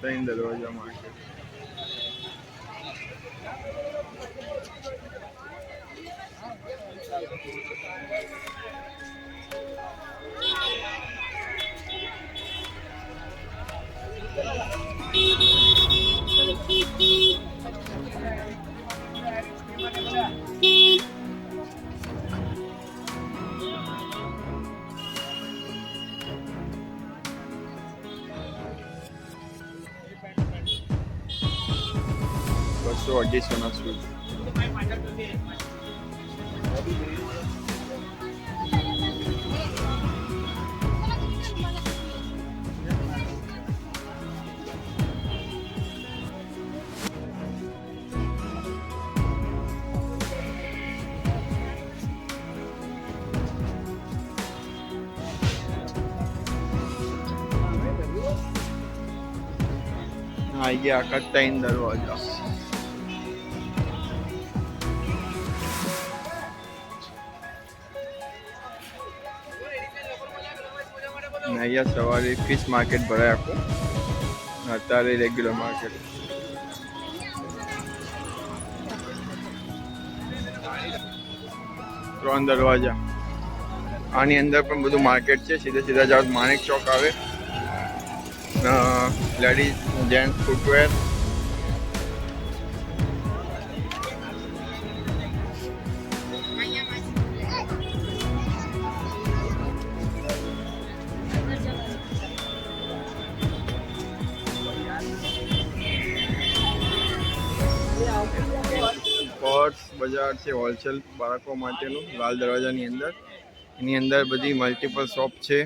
ત્રણ દરવાજા માર્કેટ. બસો 250 ના શૂઝ. આવી ગયા આખા ત્રણ દરવાજા. અહીંયા સવારે ફિશ માર્કેટ ભરાય આખું, અત્યારે રેગ્યુલર માર્કેટ. ત્રણ દરવાજા. આની અંદર પણ બધું માર્કેટ છે. સીધા જાઓ માણેક ચોક આવે. Ladies gents footwear. પર્સ બજાર છે હોલસેલ બાળકો માટેનું, લાલ દરવાજાની અંદર. એની અંદર બધી મલ્ટિપલ શોપ છે.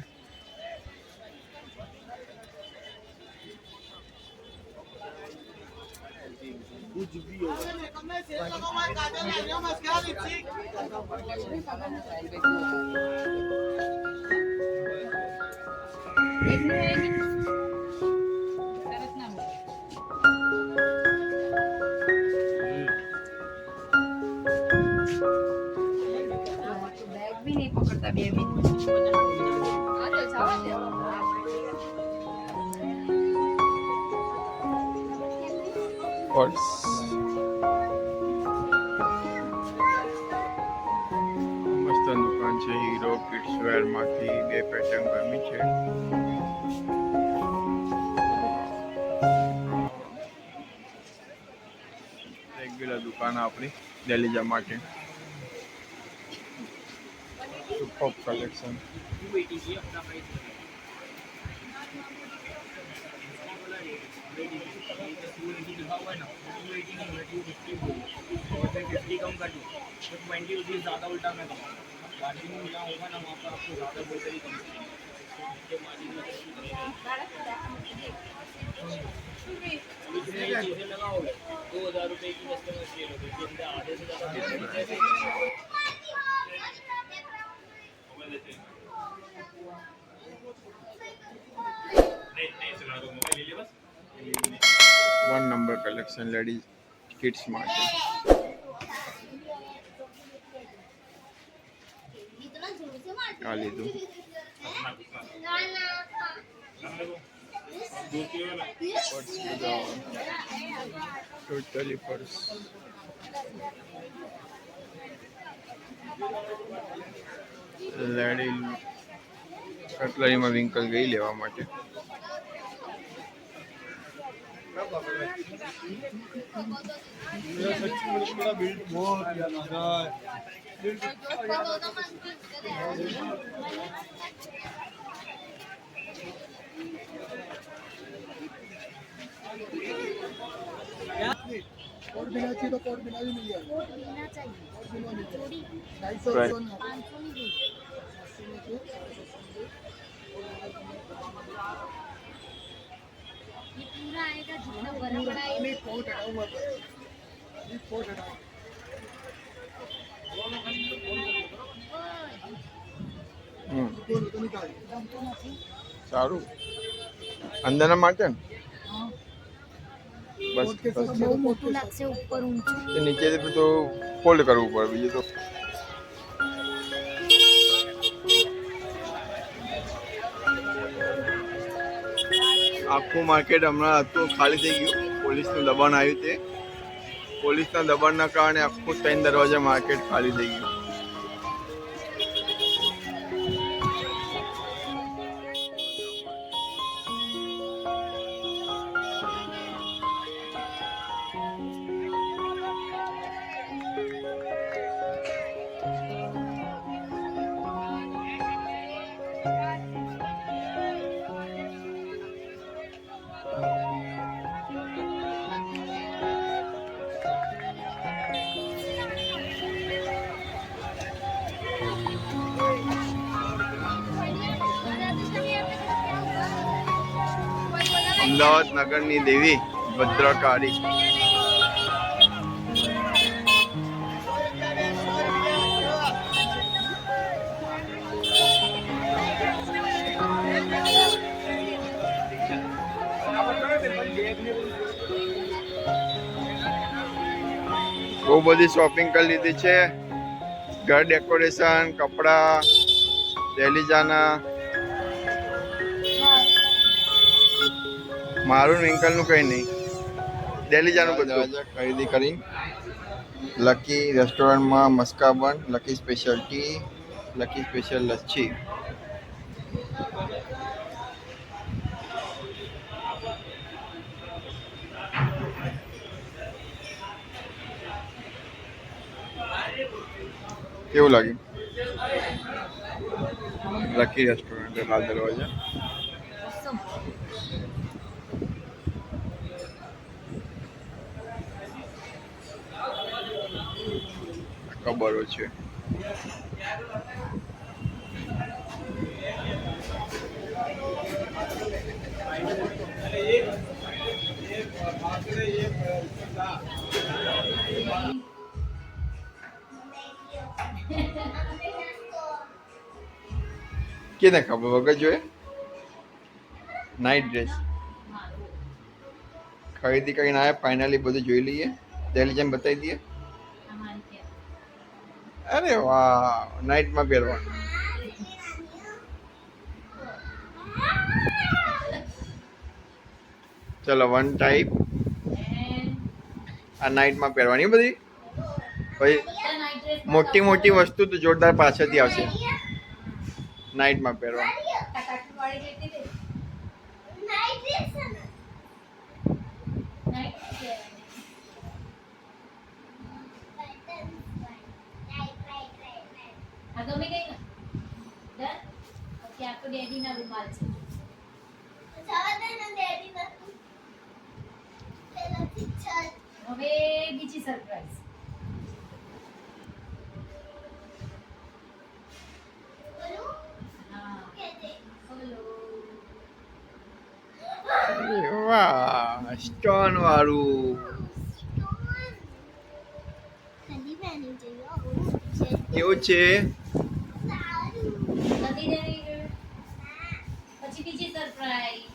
પર્સ મસ્ત દુકાન છે. હીરો કિડ્સ વેર માંથી બે પેટર્ન ગમી છે. રેગ્યુલર દુકાન આપણી ડેલીજા માટે. Super collection. ज्यादा उल्टा मैं मार्जिन मिला होगा ना वहाँ पर आपको ज्यादा बोलते ही कम चीजें लगाओगे 2000 रुपए की कस्टमर सेल होगी, आधे से ज्यादा one number collection ladies kids market. आ लीधું. Purse totally purse. લેડી કટલરીમાં વિંકલ ગઈ લેવા માટે. कोड बिना चाहिए तो कोड बिना भी मिल जाएगा। कोड बिना चाहिए, कोड बिना मिल जाएगा। 250 500 नहीं चाहिए। ये पूरा आएगा जितना बड़ा बड़ा है। नहीं कोड हटाओ मत, ये कोड हटाओ। સારું અંદરના માટે ને બસ બહુ મોટું લાગશે ઉપર ઊંચું. નીચેથી તો ફોલ્ડ કરવું પડે, બીજું તો આ આખું માર્કેટ હમણાં હતું ખાલી થઈ ગયું. પોલીસનું દબાણ આવ્યું તે પોલીસના દબાણના કારણે આખું 3 દરવાજા માર્કેટ ખાલી થઈ ગયું. અમદાવાદ નગરની દેવી ભદ્રકાળી. બહુ બધી શોપિંગ કરી લીધી છે. ઘર ડેકોરેશન, કપડા, દહેલીજાના. મારું વિંકલનું કંઈ નહીં, દહેલીજાનું બધું ખરીદી કરી. લકી રેસ્ટોરન્ટમાં maska bun, Lucky special tea, Lucky special લચ્છી. કેવું લાગ્યું? Lucky restaurant, Lal Darwaja. ખબરો છે. કેને ખબર વગર જોઈએ? નાઇટ ડ્રેસ ખરીદી કરીને આવ્યા. ફાઇનલી બધું જોઈ લઈએ. દહેલીજાને બતાવી દઈએ. અરે વાહ, નાઇટમાં પહેરવા. ચલો, વન ટાઈપ આ નાઇટમાં પહેરવાની બધી. પછી મોટી મોટી વસ્તુ તો જોરદાર પાછળથી આવશે. નાઇટમાં પહેરવા. હવે બીજી સરપ્રાઈઝ. વાહ, સ્ટોન વાળું. કેવું છે? પછી બીજી સરપ્રાઈઝ.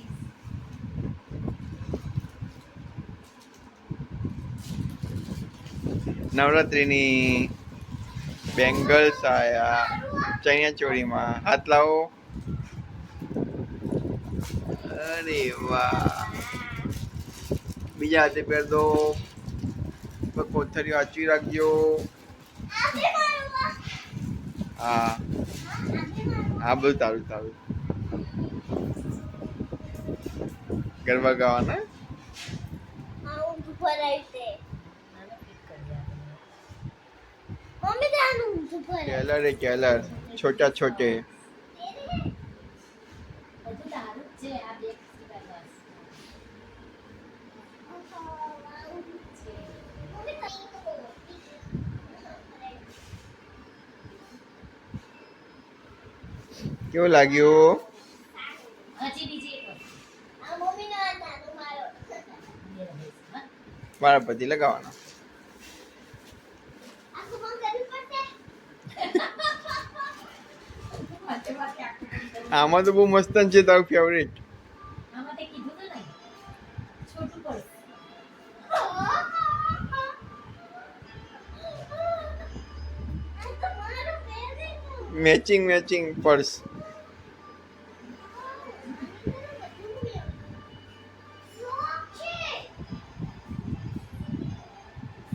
નવરાત્રીની બેંગલ્સ આયા ચણિયા ચોળીમાં. હાથ લાવો. અરે વાહ, બીજા હાથે પહેર દો. કોથળીઓ આચવી રાખજો. હા હા, બધું તારું તારું. ગરબા ગાવાના. કેલર है केलर, छोटा छोटे. બધું તારું જ છે. આ બે બસ. કેવું લાગ્યું? હજી બીજી એક મારા પછી લગાવવાનો. આમાં તો બહુ મસ્ત છે. તારું ફેવરેટ? આમાં તે કીધું તો નહીં. છોટું પર્સ. Matching matching purse.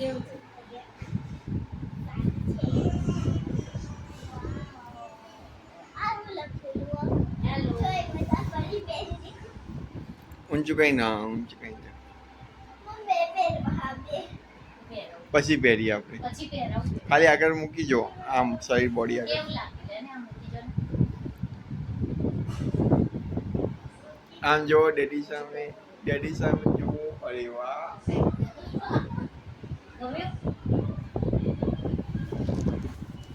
કેવું છે? હેલો. ઊંચું કઈ ના ઊંચું કઈ ના પહેરો. પછી પહેરીએ આપણે પછી પહેરાવું. ખાલી આગળ મૂકી જો આમ શરીર બોડી આગળ કેવું લાગે છે ને આ મૂકી જો ને. આમ જો ડેડી સામે જો અરે વાહ ગમ્યું?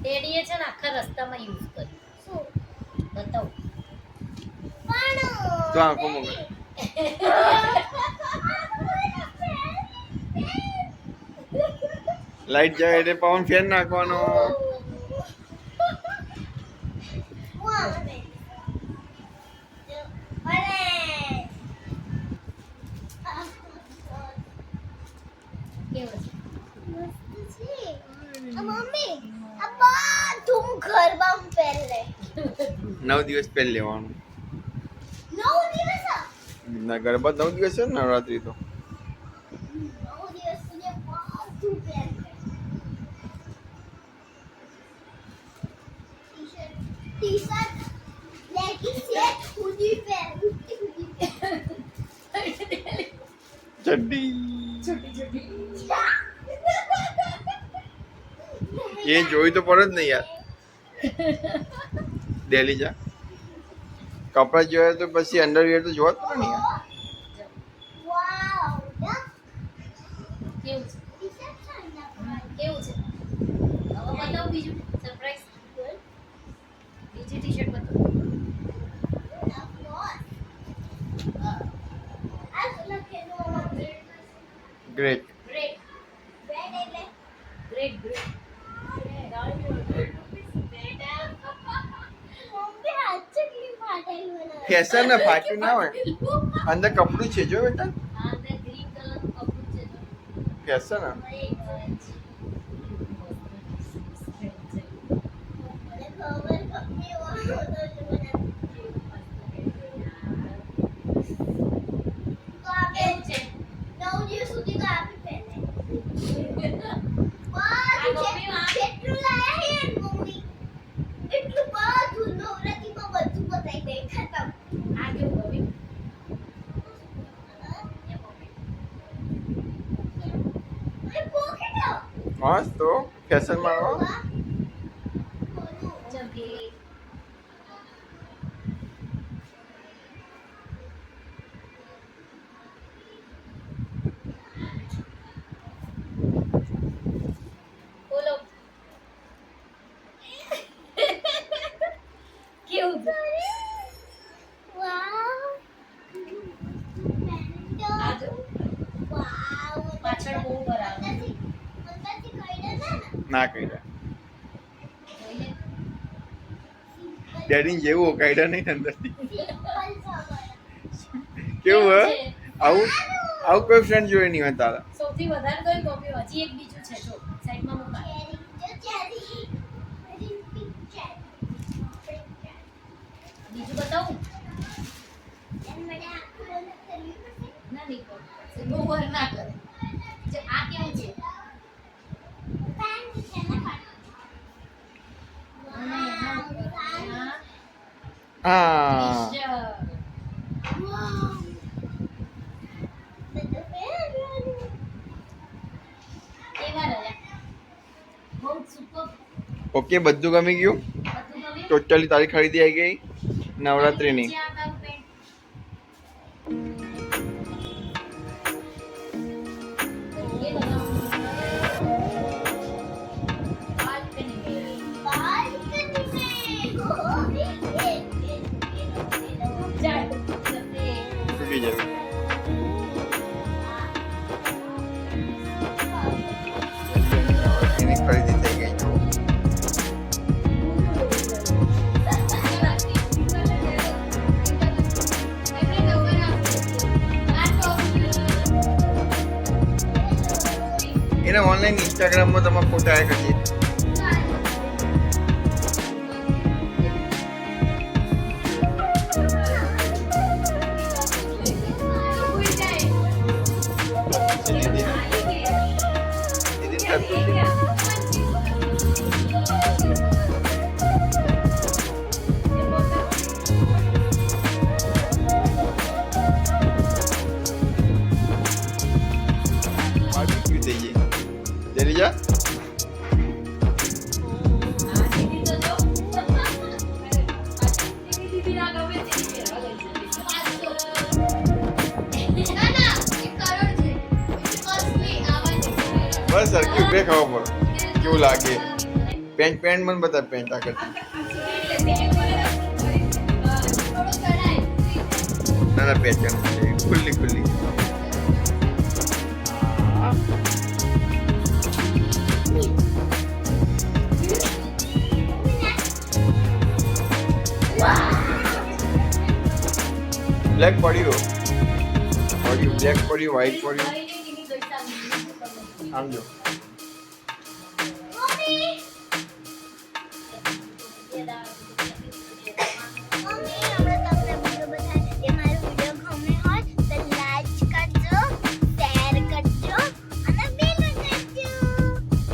ડેડીએ છે ને આખા રસ્તામાં યુઝ કર્યું. બતાવું. તો આંખો મોકલ લાઈટ જાય એટલે પવન ફેર નાખવાનો કેવું છે? મમ્મી આ બધું ગરબા પહેરે 9 દિવસ પહેર લેવાનું 9 દિવસ ના ગરબા 9 દિવસ છે ને નવરાત્રી તો 9 દિવસ સુધી બધું પહેરે ટી-શર્ટ લેગિંગ સેટ હુડી પહેરું ચડ્ડી એ જોઈ તો પડે જ નહીં યાર ડેલી જા કપડા જોયા તો પછી અંડરવિયર તો જોવા જ પડે ને યાર વાવ કેવું છે? ટી-શર્ટ ચાંદા કેવું છે? હવે બતાવું બીજું સરપ્રાઈઝ. બીજી ટી-શર્ટ બતાવો. Great great great great. Fashion ને ફાટ્યું ના હોય અંદર કપડું છે જો બેટા આ અંદર ગ્રીન કલરનું કપડું છે જો. ફેશન ને કેવું છે? 9 દિવસ સુધી તો આપી પહેરે આ ગમ્યું આ? કેટલું લાયા હે મમ્મી એટલું બધું નવરાત્રીમાં બધું બતાઈ દે ખતમ આ કેવું ગમ્યું? એ પોકેટો મસ્ત તો ફેશન માં આવો ચમકી. બોલો. કેવું છે? વાવ આ જો વાવ પાછળ બહુ બરાબર. અંદરથી કઈડા ના ના કઈ જોઈએ. ડેડી જેવું કાયડા નહીં અંદરથી સિમ્પલ સવાર કેવું હે છે? આવું કોઈ ફ્રેન્ડ જોઈ નહીં હોય તારા સૌથી વધારે કઈ ગમ્યું? હજી એક બીજું છે જો સાઈડમાં મૂકા. ચેરી પિક્ચર બીજું બતાવું? એમ મને આખું બંધ કરવી પડશે ના નહીં કરું. બહુ વાર ના કરે. જો આ કેવું છે? પેન્ટ છે ને પાટો અને એના ઉપર આ હા ટી-શર્ટ. વાવ બધું પહેરવાનું કેવા રહ્યા? બહુ સુપર. ઓકે બધું ગમી ગયું બધું ગમ્યું? ટોટલી તારી ખરીદી આવી ગઈ નવરાત્રીની નીચે આ તારું પેન્ટ. એ બતાવો. બાલ્કની में. બાલ્કની મે જાય. જશે. તૂટી જાય એની ખરીદી થઈ ગઈ જો એને ઓનલાઈન ઇન્સ્ટાગ્રામમાં તમારા ફોટા આવ્યા કરીએ બીજા બસ સરખી ઉભે ખબર પડે કેવું લાગે પેન્ટ પેન્ટ મને બતા પેન્ટ આગળ ના ના પેન્ટ ખુલ્લી ખુલ્લી બ્લેક પડ્યું બ્લેક પડ્યું વ્હાઈટ પડ્યું આમ જો